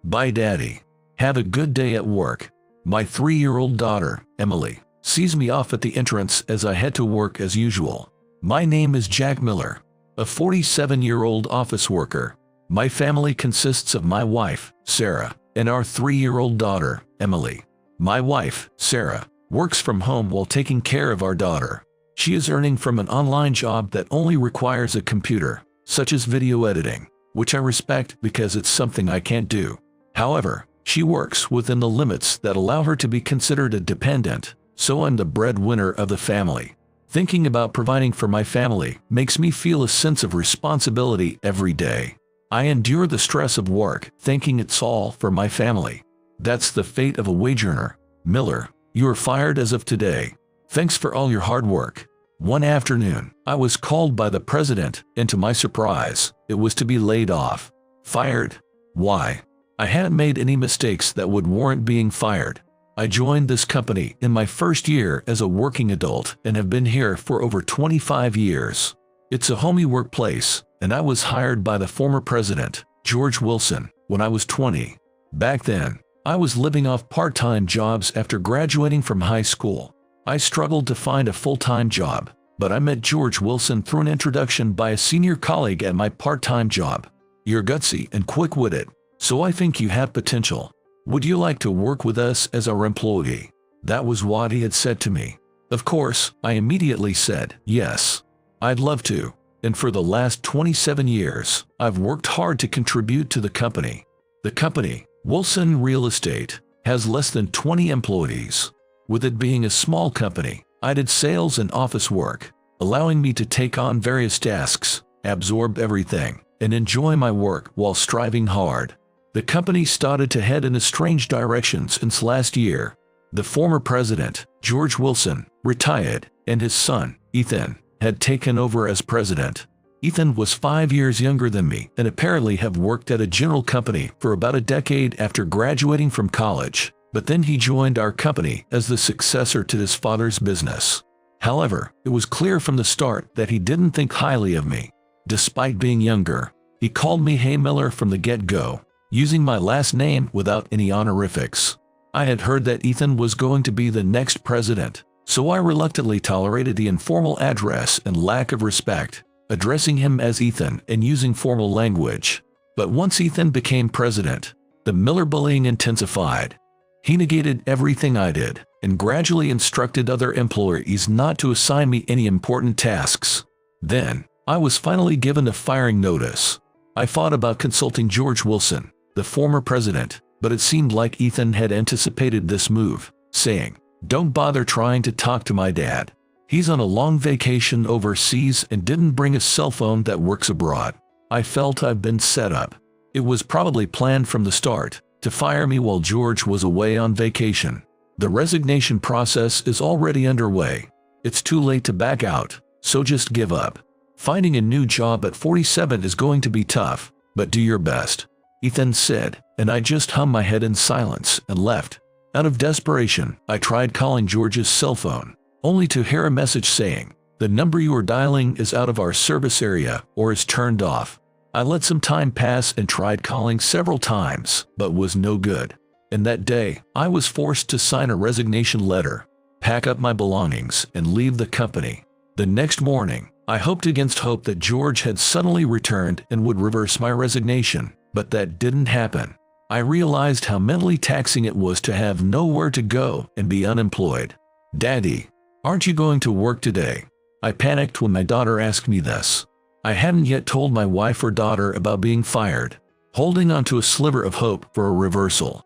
Bye, Daddy. Have a good day at work. My 3-year-old daughter, Emily, sees me off at the entrance as I head to work as usual. My name is Jack Miller, a 47-year-old office worker. My family consists of my wife, Sarah, and our 3-year-old daughter, Emily. My wife, Sarah, works from home while taking care of our daughter. She is earning from an online job that only requires a computer, such as video editing, which I respect because it's something I can't do. However, she works within the limits that allow her to be considered a dependent, so I'm the breadwinner of the family. Thinking about providing for my family makes me feel a sense of responsibility every day. I endure the stress of work, thinking it's all for my family. That's the fate of a wage earner. Miller, you are fired as of today. Thanks for all your hard work. One afternoon, I was called by the president, and to my surprise, it was to be laid off. Fired? Why? I hadn't made any mistakes that would warrant being fired. I joined this company in my first year as a working adult and have been here for over 25 years. It's a homey workplace, and I was hired by the former president, George Wilson, when I was 20. Back then, I was living off part-time jobs after graduating from high school. I struggled to find a full-time job, but I met George Wilson through an introduction by a senior colleague at my part-time job. You're gutsy and quick-witted, so I think you have potential. Would you like to work with us as our employee? That was what he had said to me. Of course, I immediately said, yes, I'd love to. And for the last 27 years, I've worked hard to contribute to the company. The company, Wilson Real Estate, has less than 20 employees. With it being a small company, I did sales and office work, allowing me to take on various tasks, absorb everything, and enjoy my work while striving hard. The company started to head in a strange direction since last year. The former president, George Wilson, retired, and his son, Ethan, had taken over as president. Ethan was 5 years younger than me and apparently had worked at a general company for about a decade after graduating from college, but then he joined our company as the successor to his father's business. However, it was clear from the start that he didn't think highly of me. Despite being younger, he called me Hey Miller from the get-go, using my last name without any honorifics. I had heard that Ethan was going to be the next president, so I reluctantly tolerated the informal address and lack of respect, addressing him as Ethan and using formal language. But once Ethan became president, the Miller bullying intensified. He negated everything I did and gradually instructed other employees not to assign me any important tasks. Then, I was finally given a firing notice. I thought about consulting George Wilson, the former president, but it seemed like Ethan had anticipated this move, saying, "Don't bother trying to talk to my dad. He's on a long vacation overseas and didn't bring a cell phone that works abroad." I felt I'd been set up. It was probably planned from the start to fire me while George was away on vacation. The resignation process is already underway. It's too late to back out, so just give up. Finding a new job at 47 is going to be tough, but do your best, Ethan said, and I just hummed my head in silence and left. Out of desperation, I tried calling George's cell phone, only to hear a message saying, "The number you are dialing is out of our service area or is turned off." I let some time pass and tried calling several times, but was no good. And that day, I was forced to sign a resignation letter, pack up my belongings, and leave the company. The next morning, I hoped against hope that George had suddenly returned and would reverse my resignation, but that didn't happen. I realized how mentally taxing it was to have nowhere to go and be unemployed. "Daddy, aren't you going to work today?" I panicked when my daughter asked me this. I hadn't yet told my wife or daughter about being fired, holding on to a sliver of hope for a reversal.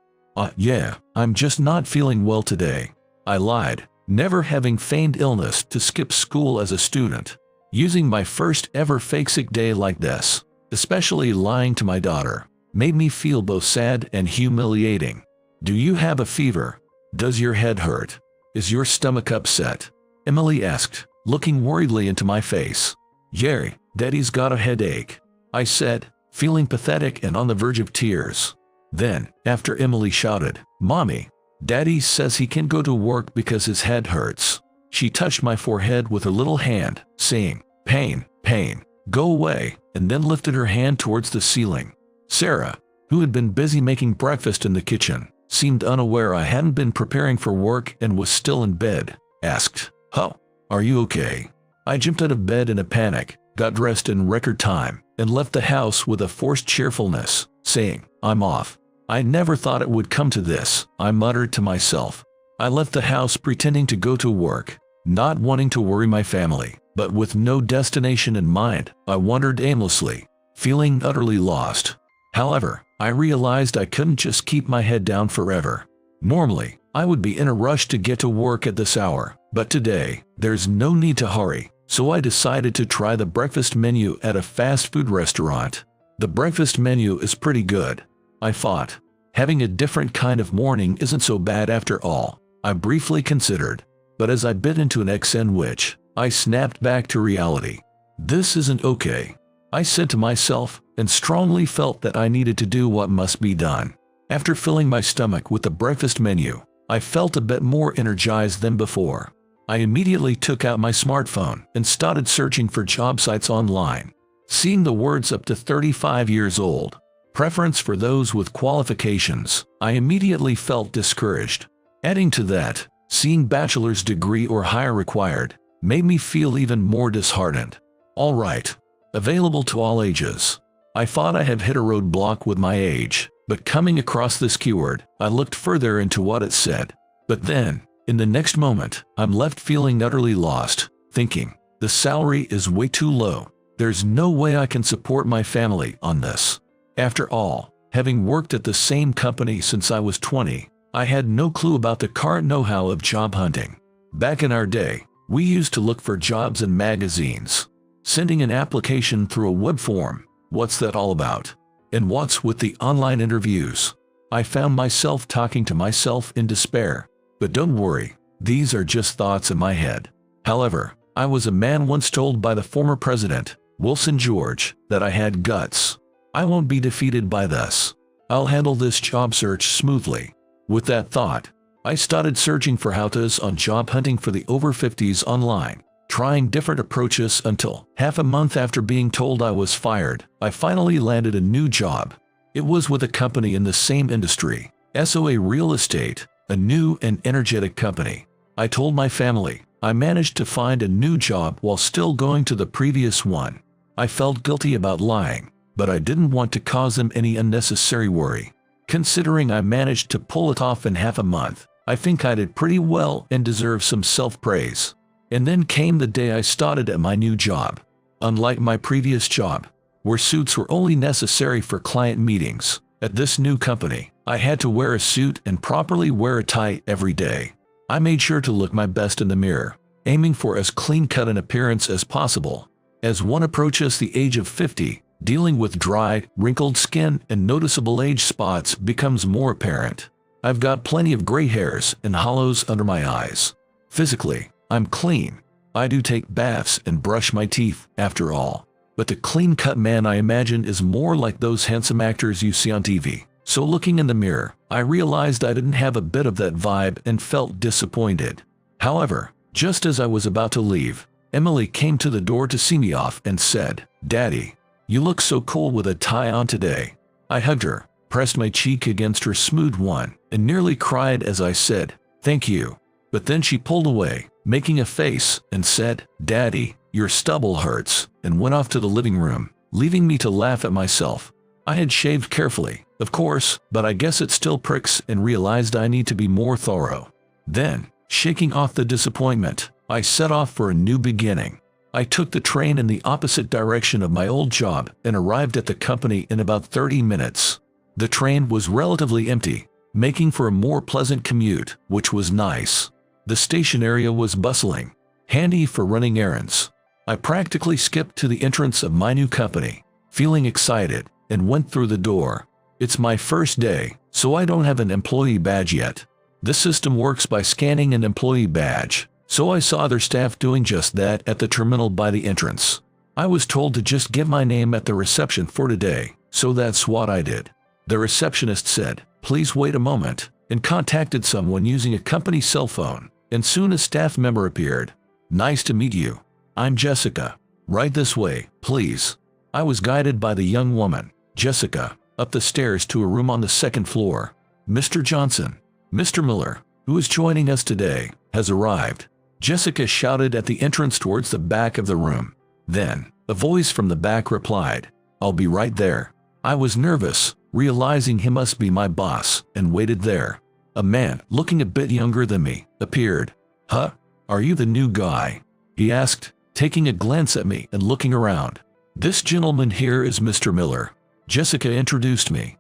Yeah, I'm just not feeling well today," I lied, never having feigned illness to skip school as a student. Using my first ever fake sick day like this, especially lying to my daughter, made me feel both sad and humiliating. "Do you have a fever? Does your head hurt? Is your stomach upset?" Emily asked, looking worriedly into my face. "Yeah, Daddy's got a headache," I said, feeling pathetic and on the verge of tears. Then, after Emily shouted, "Mommy, Daddy says he can't go to work because his head hurts," she touched my forehead with her little hand, saying, "Pain, pain, go away," and then lifted her hand towards the ceiling. "Sarah, who had been busy making breakfast in the kitchen, seemed unaware I hadn't been preparing for work and was still in bed, asked, "Oh, are you okay?" I jumped out of bed in a panic, got dressed in record time, and left the house with a forced cheerfulness, saying, "I'm off." I never thought it would come to this, I muttered to myself. I left the house pretending to go to work, not wanting to worry my family, but with no destination in mind. I wandered aimlessly, feeling utterly lost. However, I realized I couldn't just keep my head down forever. Normally, I would be in a rush to get to work at this hour, but today, there's no need to hurry, so I decided to try the breakfast menu at a fast food restaurant. The breakfast menu is pretty good, I thought. Having a different kind of morning isn't so bad after all, I briefly considered. But as I bit into an egg sandwich, I snapped back to reality. This isn't okay, I said to myself, and strongly felt that I needed to do what must be done. After filling my stomach with the breakfast menu, I felt a bit more energized than before. I immediately took out my smartphone and started searching for job sites online. Seeing the words up to 35 years old, preference for those with qualifications, I immediately felt discouraged. Adding to that, seeing bachelor's degree or higher required, made me feel even more disheartened. All right, available to all ages. I thought I had hit a roadblock with my age, but coming across this keyword, I looked further into what it said. But then, in the next moment, I'm left feeling utterly lost, thinking, the salary is way too low. There's no way I can support my family on this. After all, having worked at the same company since I was 20, I had no clue about the current know-how of job hunting. Back in our day, we used to look for jobs in magazines. Sending an application through a web form, what's that all about? And what's with the online interviews? I found myself talking to myself in despair. But don't worry, these are just thoughts in my head. However, I was a man once told by the former president, Wilson George, that I had guts. I won't be defeated by this. I'll handle this job search smoothly. With that thought, I started searching for how-tos on job hunting for the over 50s online, trying different approaches until, half a month after being told I was fired, I finally landed a new job. It was with a company in the same industry, SOA Real Estate, a new and energetic company. I told my family I managed to find a new job while still going to the previous one. I felt guilty about lying, but I didn't want to cause them any unnecessary worry. Considering I managed to pull it off in half a month, I think I did pretty well and deserve some self-praise. And then came the day I started at my new job. Unlike my previous job, where suits were only necessary for client meetings, at this new company, I had to wear a suit and properly wear a tie every day. I made sure to look my best in the mirror, aiming for as clean-cut an appearance as possible. As one approaches the age of 50, dealing with dry, wrinkled skin and noticeable age spots becomes more apparent. I've got plenty of gray hairs and hollows under my eyes. Physically, I'm clean. I do take baths and brush my teeth, after all. But the clean-cut man I imagine is more like those handsome actors you see on TV. So looking in the mirror, I realized I didn't have a bit of that vibe and felt disappointed. However, just as I was about to leave, Emily came to the door to see me off and said, "Daddy, you look so cool with a tie on today." I hugged her, pressed my cheek against her smooth one, and nearly cried as I said, "Thank you." But then she pulled away, making a face, and said, "Daddy, your stubble hurts," and went off to the living room, leaving me to laugh at myself. I had shaved carefully, of course, but I guess it still pricks and realized I need to be more thorough. Then, shaking off the disappointment, I set off for a new beginning. I took the train in the opposite direction of my old job and arrived at the company in about 30 minutes. The train was relatively empty, making for a more pleasant commute, which was nice. The station area was bustling, handy for running errands. I practically skipped to the entrance of my new company, feeling excited, and went through the door. It's my first day, so I don't have an employee badge yet. The system works by scanning an employee badge, so I saw other staff doing just that at the terminal by the entrance. I was told to just give my name at the reception for today, so that's what I did. The receptionist said, "Please wait a moment," and contacted someone using a company cell phone, and soon a staff member appeared. "Nice to meet you. I'm Jessica. Right this way, please." I was guided by the young woman. "Jessica, up the stairs to a room on the second floor. Mr. Johnson, Mr. Miller, who is joining us today, has arrived. Jessica shouted at the entrance towards the back of the room. Then, a voice from the back replied, "I'll be right there." I was nervous, realizing he must be my boss, and waited there. A man, looking a bit younger than me, appeared. "Huh? Are you the new guy?" he asked, taking a glance at me and looking around. "This gentleman here is Mr. Miller." Jessica introduced me.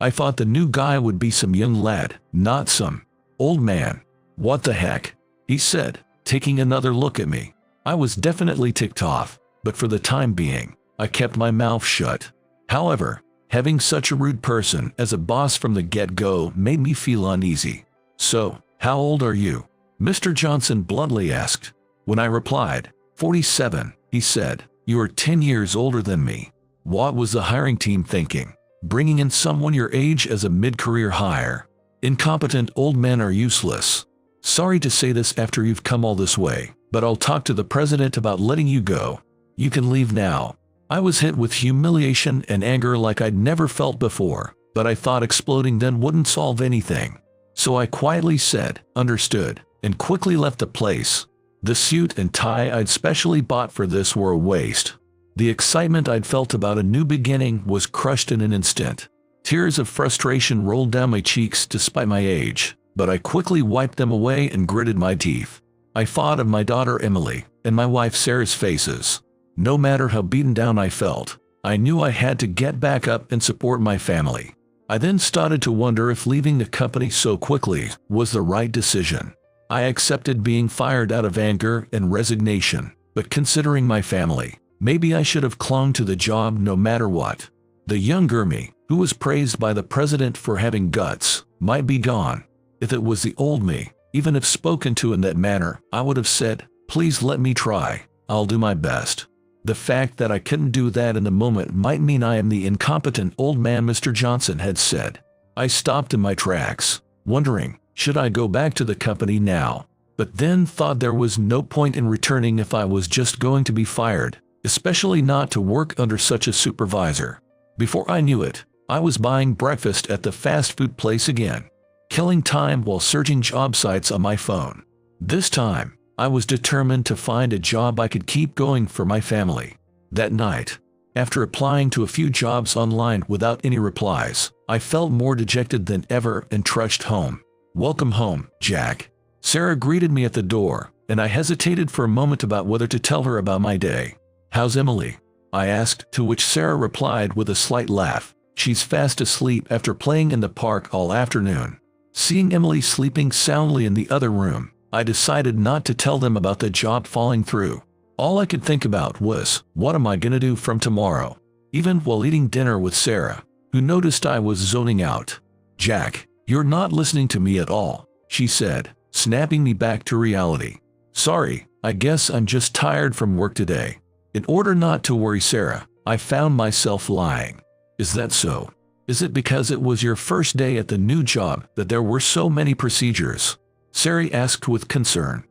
I thought the new guy would be some young lad, not some old man. "What the heck?" he said, taking another look at me. I was definitely ticked off, but for the time being, I kept my mouth shut. However, having such a rude person as a boss from the get-go made me feel uneasy. "So, how old are you?" Mr. Johnson bluntly asked. When I replied, 47, he said, "You are 10 years older than me." What was the hiring team thinking? Bringing in someone your age as a mid-career hire? Incompetent old men are useless. Sorry to say this after you've come all this way, but I'll talk to the president about letting you go. You can leave now. I was hit with humiliation and anger like I'd never felt before, but I thought exploding then wouldn't solve anything. So I quietly said, "Understood," and quickly left the place. The suit and tie I'd specially bought for this were a waste. The excitement I'd felt about a new beginning was crushed in an instant. Tears of frustration rolled down my cheeks despite my age, but I quickly wiped them away and gritted my teeth. I thought of my daughter Emily and my wife Sarah's faces. No matter how beaten down I felt, I knew I had to get back up and support my family. I then started to wonder if leaving the company so quickly was the right decision. I accepted being fired out of anger and resignation, but considering my family, maybe I should have clung to the job no matter what. The younger me, who was praised by the president for having guts, might be gone. If it was the old me, even if spoken to in that manner, I would have said, "Please let me try. I'll do my best." The fact that I couldn't do that in the moment might mean I am the incompetent old man Mr. Johnson had said. I stopped in my tracks, wondering, should I go back to the company now? But then thought there was no point in returning if I was just going to be fired, especially not to work under such a supervisor. Before I knew it, I was buying breakfast at the fast food place again, killing time while searching job sites on my phone. This time, I was determined to find a job I could keep going for my family. That night, after applying to a few jobs online without any replies, I felt more dejected than ever and trudged home. "Welcome home, Jack." Sarah greeted me at the door, and I hesitated for a moment about whether to tell her about my day. "How's Emily?" I asked, to which Sarah replied with a slight laugh. "She's fast asleep after playing in the park all afternoon." Seeing Emily sleeping soundly in the other room, I decided not to tell them about the job falling through. All I could think about was, what am I gonna do from tomorrow? Even while eating dinner with Sarah, who noticed I was zoning out. "Jack, you're not listening to me at all," she said, snapping me back to reality. "Sorry, I guess I'm just tired from work today." In order not to worry Sarah, I found myself lying. "Is that so? Is it because it was your first day at the new job that there were so many procedures?" Sarah asked with concern.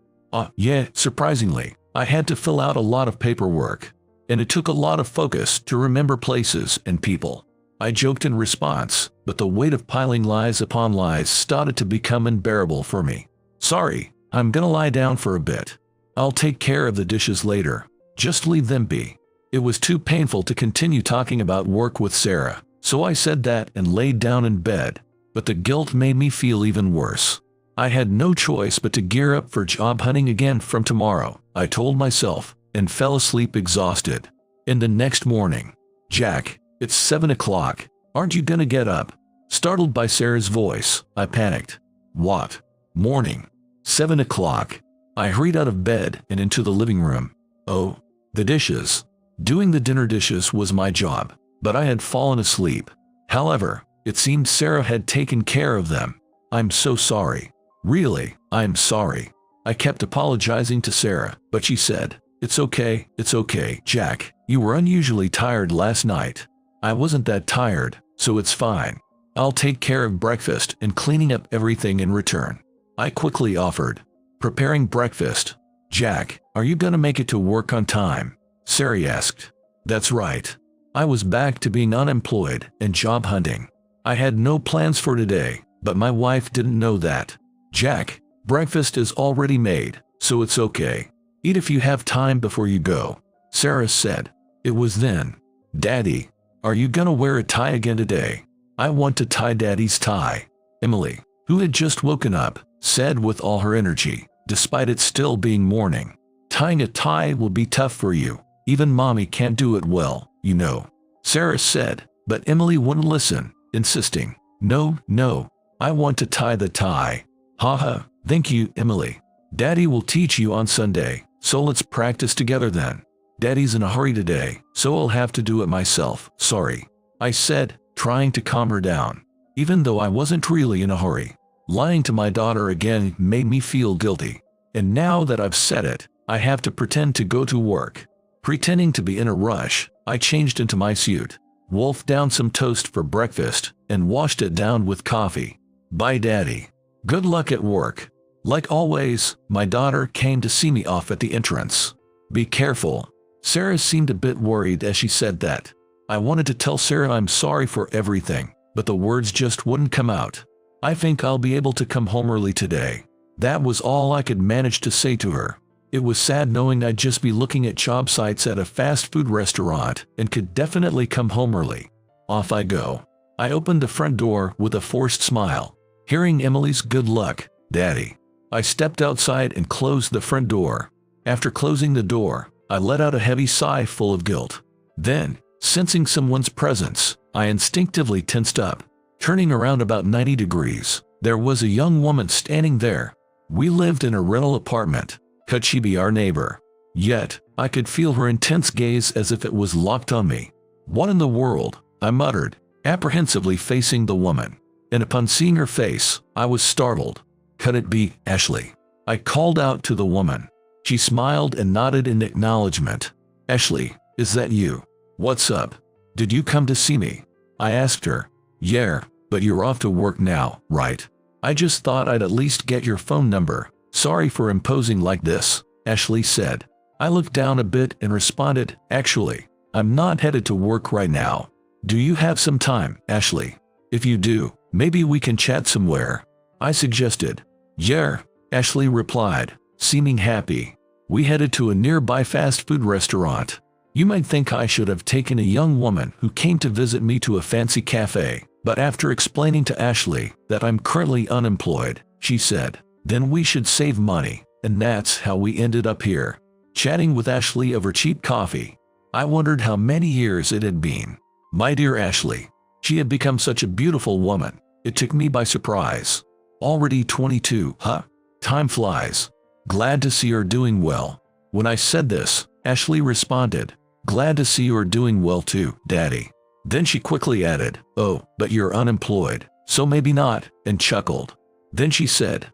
Yeah, surprisingly, I had to fill out a lot of paperwork, and it took a lot of focus to remember places and people." I joked in response, but the weight of piling lies upon lies started to become unbearable for me. "Sorry, I'm gonna lie down for a bit. I'll take care of the dishes later. Just leave them be." It was too painful to continue talking about work with Sarah, so I said that and laid down in bed, but the guilt made me feel even worse. I had no choice but to gear up for job hunting again from tomorrow, I told myself, and fell asleep exhausted. In the next morning, "Jack, it's 7 o'clock. Aren't you gonna get up?" Startled by Sarah's voice, I panicked. "What? Morning? 7 o'clock?" I hurried out of bed and into the living room. Oh, the dishes. Doing the dinner dishes was my job, but I had fallen asleep. However, it seemed Sarah had taken care of them. "I'm so sorry. Really, I'm sorry." I kept apologizing to Sarah, but she said, it's okay, Jack. You were unusually tired last night." "I wasn't that tired, so it's fine. I'll take care of breakfast and cleaning up everything in return," I quickly offered. "Preparing breakfast. Jack, are you gonna make it to work on time?" Sarah asked. "That's right. I was back to being unemployed and job hunting. I had no plans for today, but my wife didn't know that. "Jack, breakfast is already made, so it's okay. Eat if you have time before you go," Sarah said. It was then. "Daddy, are you gonna wear a tie again today? I want to tie Daddy's tie," Emily, who had just woken up, said with all her energy, despite it still being morning. "Tying a tie will be tough for you. Even Mommy can't do it well, you know," Sarah said, but Emily wouldn't listen, insisting, No, I want to tie the tie." "Haha, thank you, Emily. Daddy will teach you on Sunday, so let's practice together then. Daddy's in a hurry today, so I'll have to do it myself, sorry," I said, trying to calm her down, even though I wasn't really in a hurry. Lying to my daughter again made me feel guilty. And now that I've said it, I have to pretend to go to work. Pretending to be in a rush, I changed into my suit, wolfed down some toast for breakfast, and washed it down with coffee. "Bye, Daddy. Good luck at work." Like always, my daughter came to see me off at the entrance. "Be careful." Sarah seemed a bit worried as she said that. I wanted to tell Sarah I'm sorry for everything, but the words just wouldn't come out. "I think I'll be able to come home early today." That was all I could manage to say to her. It was sad knowing I'd just be looking at job sites at a fast food restaurant and could definitely come home early. Off I go. I opened the front door with a forced smile, hearing Emily's "Good luck, Daddy." I stepped outside and closed the front door. After closing the door, I let out a heavy sigh full of guilt. Then, sensing someone's presence, I instinctively tensed up. Turning around about 90 degrees, there was a young woman standing there. We lived in a rental apartment. Could she be our neighbor? Yet, I could feel her intense gaze as if it was locked on me. "What in the world?" I muttered, apprehensively facing the woman. And upon seeing her face, I was startled. "Could it be Ashley?" I called out to the woman. She smiled and nodded in acknowledgement. "Ashley, is that you? What's up? Did you come to see me?" I asked her. "Yeah, but you're off to work now, right? I just thought I'd at least get your phone number. Sorry for imposing like this," Ashley said. I looked down a bit and responded, "Actually, I'm not headed to work right now. Do you have some time, Ashley? If you do, maybe we can chat somewhere," I suggested. "Yeah," Ashley replied, seeming happy. We headed to a nearby fast food restaurant. You might think I should have taken a young woman who came to visit me to a fancy cafe, but after explaining to Ashley that I'm currently unemployed, she said, "Then we should save money," and that's how we ended up here, chatting with Ashley over cheap coffee. I wondered how many years it had been. My dear Ashley. She had become such a beautiful woman. It took me by surprise. Already 22, huh? Time flies. Glad to see her doing well. When I said this, Ashley responded, "Glad to see you're doing well too, Daddy." Then she quickly added, "Oh, but you're unemployed, so maybe not," and chuckled. Then she said,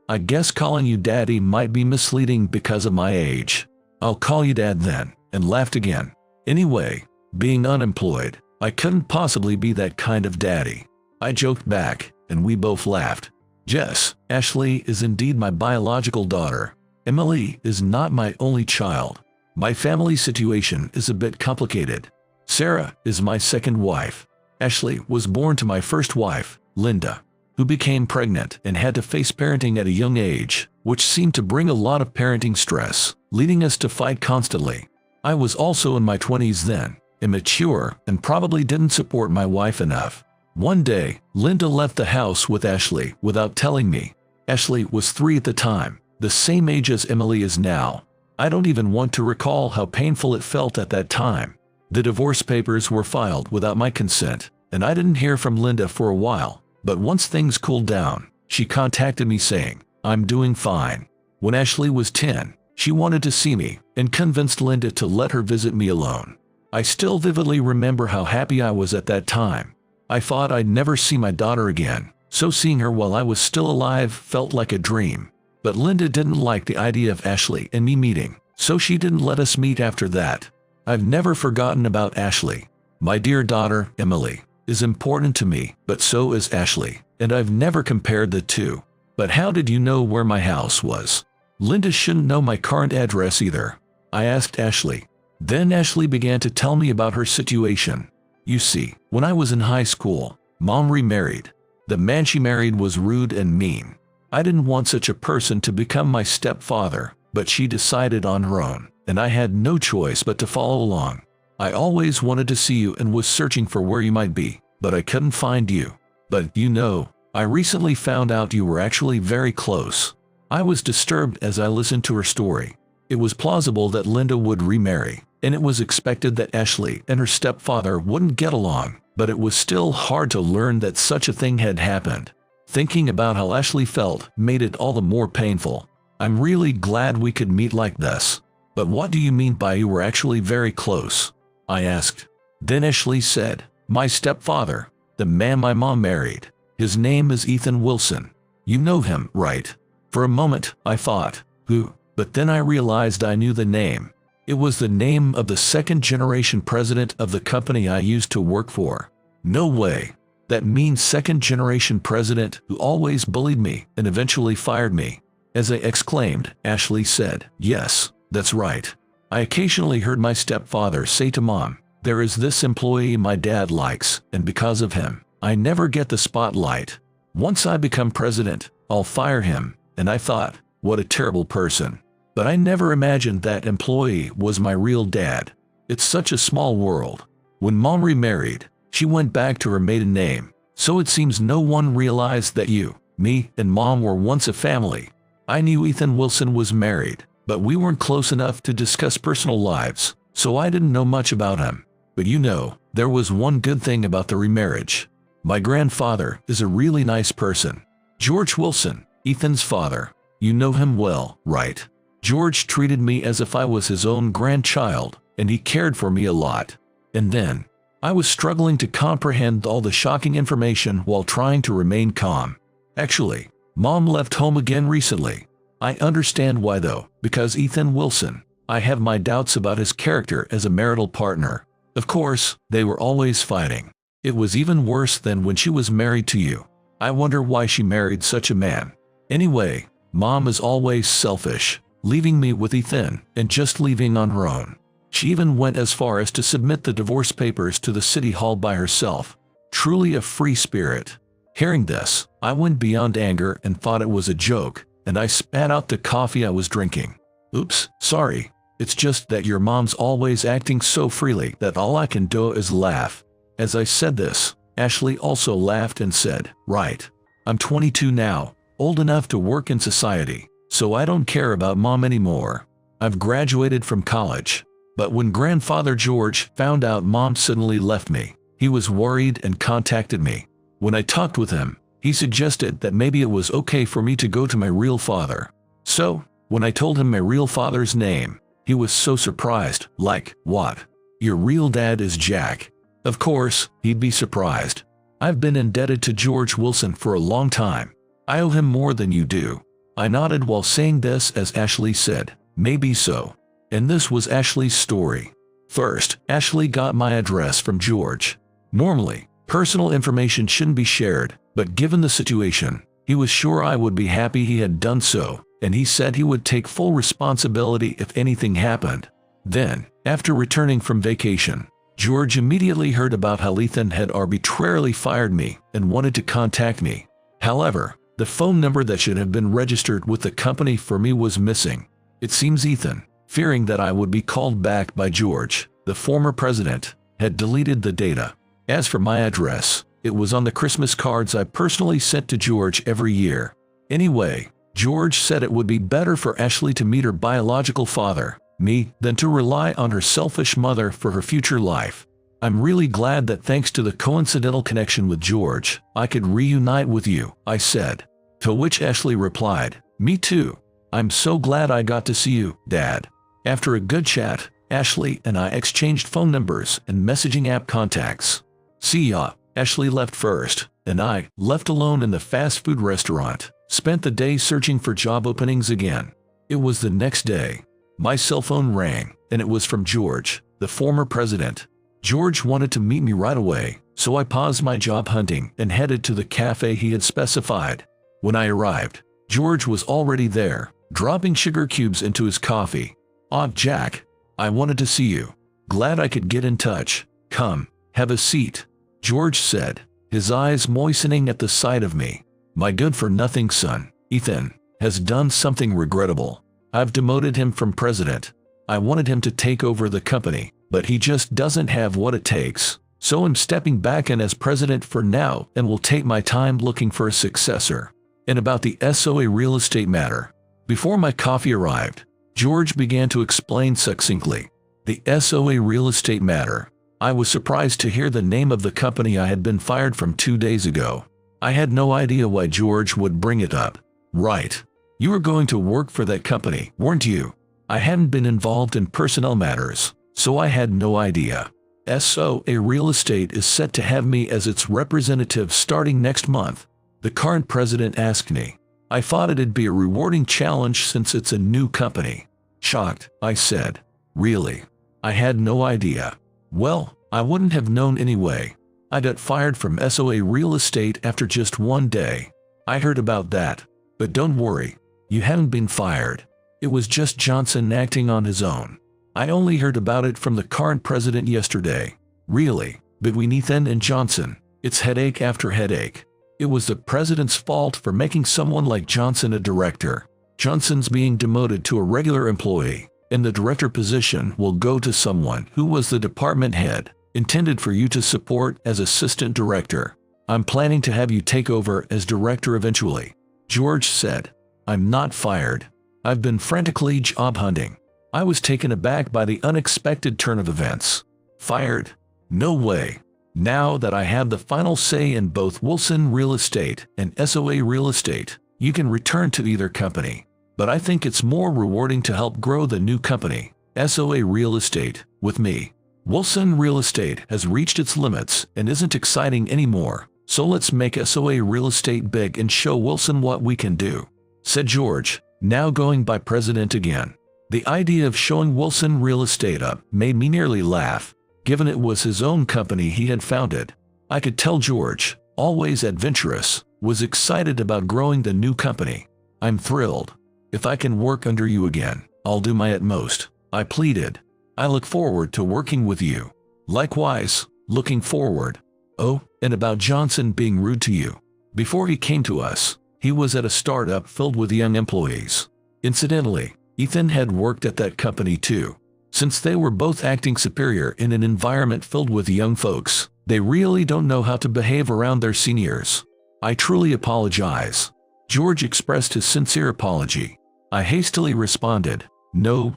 I guess calling you Daddy might be misleading because of my age. I'll call you Dad then," and laughed again. Anyway, being unemployed, I couldn't possibly be that kind of daddy. I joked back, and we both laughed. Yes, Ashley is indeed my biological daughter. Emily is not my only child. My family situation is a bit complicated. Sarah is my second wife. Ashley was born to my first wife, Linda, who became pregnant and had to face parenting at a young age, which seemed to bring a lot of parenting stress, leading us to fight constantly. I was also in my 20s then, immature, and probably didn't support my wife enough. One day, Linda left the house with Ashley without telling me. Ashley was 3 at the time, the same age as Emily is now. I don't even want to recall how painful it felt at that time. The divorce papers were filed without my consent, and I didn't hear from Linda for a while. But once things cooled down, she contacted me saying, "I'm doing fine." When Ashley was 10, she wanted to see me and convinced Linda to let her visit me alone. I still vividly remember how happy I was at that time. I thought I'd never see my daughter again, so seeing her while I was still alive felt like a dream. But Linda didn't like the idea of Ashley and me meeting, so she didn't let us meet after that. I've never forgotten about Ashley. My dear daughter, Emily, is important to me, but so is Ashley, and I've never compared the two. But how did you know where my house was? Linda shouldn't know my current address either. I asked Ashley. Then Ashley began to tell me about her situation. You see, when I was in high school, Mom remarried. The man she married was rude and mean. I didn't want such a person to become my stepfather, but she decided on her own, and I had no choice but to follow along. I always wanted to see you and was searching for where you might be, but I couldn't find you. But you know, I recently found out you were actually very close. I was disturbed as I listened to her story. It was plausible that Linda would remarry, and it was expected that Ashley and her stepfather wouldn't get along, but it was still hard to learn that such a thing had happened. Thinking about how Ashley felt made it all the more painful. I'm really glad we could meet like this. But what do you mean by you were actually very close? I asked. Then Ashley said, my stepfather, the man my mom married. His name is Ethan Wilson. You know him, right? For a moment, I thought, who? But then I realized I knew the name. It was the name of the second-generation president of the company I used to work for. No way. That means second-generation president who always bullied me and eventually fired me. As I exclaimed, Ashley said, yes, that's right. I occasionally heard my stepfather say to Mom, there is this employee my dad likes, and because of him, I never get the spotlight. Once I become president, I'll fire him, and I thought, what a terrible person. But I never imagined that employee was my real dad. It's such a small world. When Mom remarried, she went back to her maiden name, so it seems no one realized that you, me, and Mom were once a family. I knew Ethan Wilson was married, but we weren't close enough to discuss personal lives, so I didn't know much about him. But you know, there was one good thing about the remarriage. My grandfather is a really nice person. George Wilson, Ethan's father. You know him well, right? George treated me as if I was his own grandchild, and he cared for me a lot. And then, I was struggling to comprehend all the shocking information while trying to remain calm. Actually, Mom left home again recently. I understand why though, because Ethan Wilson. I have my doubts about his character as a marital partner. Of course, they were always fighting. It was even worse than when she was married to you. I wonder why she married such a man. Anyway, Mom is always selfish, leaving me with Ethan and just leaving on her own. She even went as far as to submit the divorce papers to the city hall by herself. Truly a free spirit. Hearing this, I went beyond anger and thought it was a joke, and I spat out the coffee I was drinking. Oops, sorry. It's just that your mom's always acting so freely that all I can do is laugh. As I said this, Ashley also laughed and said, right. I'm 22 now, old enough to work in society, so I don't care about Mom anymore. I've graduated from college. But when Grandfather George found out Mom suddenly left me, he was worried and contacted me. When I talked with him, he suggested that maybe it was okay for me to go to my real father. So, when I told him my real father's name, he was so surprised, like, what? Your real dad is Jack. Of course, he'd be surprised. I've been indebted to George Wilson for a long time. I owe him more than you do. I nodded while saying this as Ashley said, maybe so. And this was Ashley's story. First, Ashley got my address from George. Normally, personal information shouldn't be shared, but given the situation, he was sure I would be happy he had done so, and he said he would take full responsibility if anything happened. Then, after returning from vacation, George immediately heard about how Ethan had arbitrarily fired me and wanted to contact me. However, the phone number that should have been registered with the company for me was missing. It seems Ethan, fearing that I would be called back by George, the former president, had deleted the data. As for my address, it was on the Christmas cards I personally sent to George every year. Anyway, George said it would be better for Ashley to meet her biological father, me, than to rely on her selfish mother for her future life. I'm really glad that thanks to the coincidental connection with George, I could reunite with you, I said. To which Ashley replied, me too. I'm so glad I got to see you, Dad. After a good chat, Ashley and I exchanged phone numbers and messaging app contacts. See ya. Ashley left first, and I, left alone in the fast food restaurant, spent the day searching for job openings again. It was the next day. My cell phone rang, and it was from George, the former president. George wanted to meet me right away, so I paused my job hunting and headed to the cafe he had specified. When I arrived, George was already there, dropping sugar cubes into his coffee. "Ah, Jack, I wanted to see you. Glad I could get in touch. Come, have a seat, George said, his eyes moistening at the sight of me. My good-for-nothing son, Ethan, has done something regrettable. I've demoted him from president. I wanted him to take over the company, but he just doesn't have what it takes. So I'm stepping back in as president for now and will take my time looking for a successor. And about the SOA real estate matter. Before my coffee arrived, George began to explain succinctly. The SOA real estate matter. I was surprised to hear the name of the company I had been fired from 2 days ago. I had no idea why George would bring it up. Right. You were going to work for that company, weren't you? I hadn't been involved in personnel matters, so I had no idea. SOA Real Estate is set to have me as its representative starting next month, the current president asked me. I thought it'd be a rewarding challenge since it's a new company. Shocked, I said. Really? I had no idea. Well, I wouldn't have known anyway. I got fired from SOA Real Estate after just 1 day. I heard about that. But don't worry, you haven't been fired. It was just Johnson acting on his own. I only heard about it from the current president yesterday. Really, between Ethan and Johnson, it's headache after headache. It was the president's fault for making someone like Johnson a director. Johnson's being demoted to a regular employee, and the director position will go to someone who was the department head, intended for you to support as assistant director. I'm planning to have you take over as director eventually, George said. I'm not fired. I've been frantically job hunting. I was taken aback by the unexpected turn of events. Fired? No way. Now that I have the final say in both Wilson Real Estate and SOA Real Estate, you can return to either company. But I think it's more rewarding to help grow the new company, SOA Real Estate, with me. Wilson Real Estate has reached its limits and isn't exciting anymore, so let's make SOA Real Estate big and show Wilson what we can do, said George, now going by president again. The idea of showing Wilson Real Estate up made me nearly laugh, given it was his own company he had founded. I could tell George, always adventurous, was excited about growing the new company. I'm thrilled. If I can work under you again, I'll do my utmost, I pleaded. I look forward to working with you. Likewise, looking forward. Oh, and about Johnson being rude to you. Before he came to us, he was at a startup filled with young employees. Incidentally, Ethan had worked at that company too. Since they were both acting superior in an environment filled with young folks, they really don't know how to behave around their seniors. I truly apologize. George expressed his sincere apology. I hastily responded, No,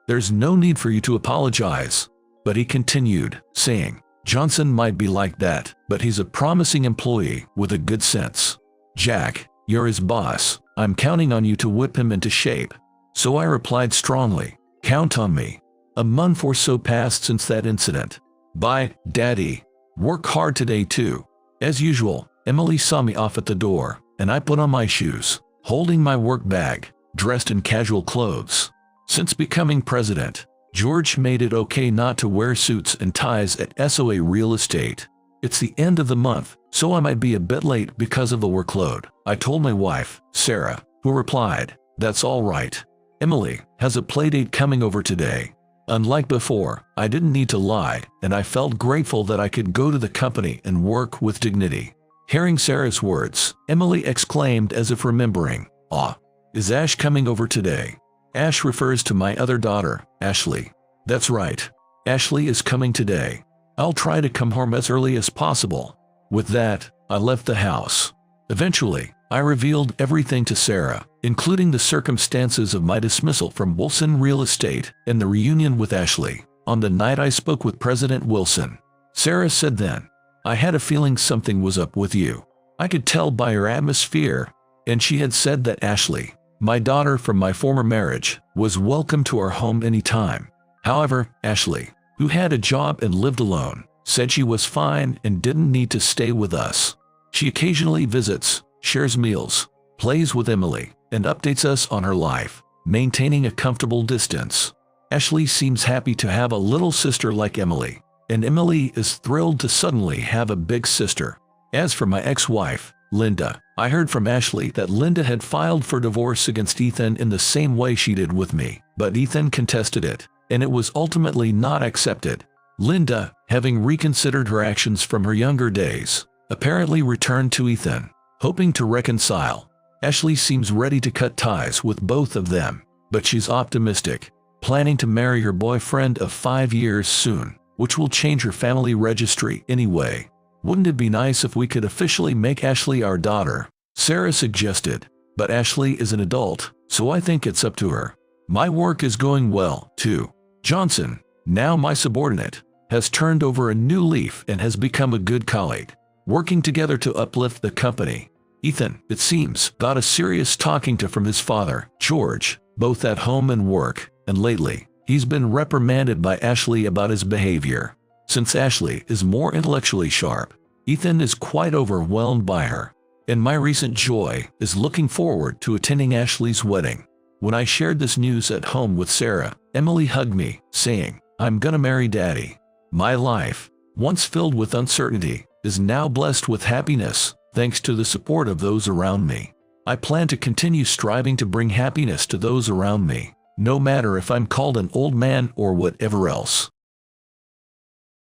there's no need for you to apologize. But he continued, saying, Johnson might be like that, but he's a promising employee with a good sense. Jack, you're his boss. I'm counting on you to whip him into shape. So I replied strongly, Count on me. A month or so passed since that incident. Bye, Daddy. Work hard today too. As usual, Emily saw me off at the door, and I put on my shoes, holding my work bag, dressed in casual clothes. Since becoming president, George made it okay not to wear suits and ties at SOA Real Estate. It's the end of the month, so I might be a bit late because of the workload, I told my wife, Sarah, who replied, That's all right. Emily has a playdate coming over today. Unlike before, I didn't need to lie, and I felt grateful that I could go to the company and work with dignity. Hearing Sarah's words, Emily exclaimed as if remembering, Is Ash coming over today? Ash refers to my other daughter, Ashley. That's right. Ashley is coming today. I'll try to come home as early as possible. With that, I left the house. Eventually, I revealed everything to Sarah, including the circumstances of my dismissal from Wilson Real Estate and the reunion with Ashley, on the night I spoke with President Wilson. Sarah said then, I had a feeling something was up with you. I could tell by your atmosphere, and she had said that Ashley, my daughter from my former marriage, was welcome to our home anytime. However, Ashley, who had a job and lived alone, said she was fine and didn't need to stay with us. She occasionally visits, shares meals, plays with Emily, and updates us on her life, maintaining a comfortable distance. Ashley seems happy to have a little sister like Emily, and Emily is thrilled to suddenly have a big sister. As for my ex-wife, Linda, I heard from Ashley that Linda had filed for divorce against Ethan in the same way she did with me, but Ethan contested it, and it was ultimately not accepted. Linda, having reconsidered her actions from her younger days, apparently returned to Ethan, hoping to reconcile. Ashley seems ready to cut ties with both of them, but she's optimistic, planning to marry her boyfriend of 5 years soon, which will change her family registry anyway. Wouldn't it be nice if we could officially make Ashley our daughter? Sarah suggested, but Ashley is an adult, so I think it's up to her. My work is going well, too. Johnson, now my subordinate, has turned over a new leaf and has become a good colleague, working together to uplift the company. Ethan, it seems, got a serious talking to from his father, George, both at home and work, and lately, he's been reprimanded by Ashley about his behavior. Since Ashley is more intellectually sharp, Ethan is quite overwhelmed by her. And my recent joy is looking forward to attending Ashley's wedding. When I shared this news at home with Sarah, Emily hugged me, saying, "I'm gonna marry Daddy." My life, once filled with uncertainty, is now blessed with happiness, thanks to the support of those around me. I plan to continue striving to bring happiness to those around me, no matter if I'm called an old man or whatever else.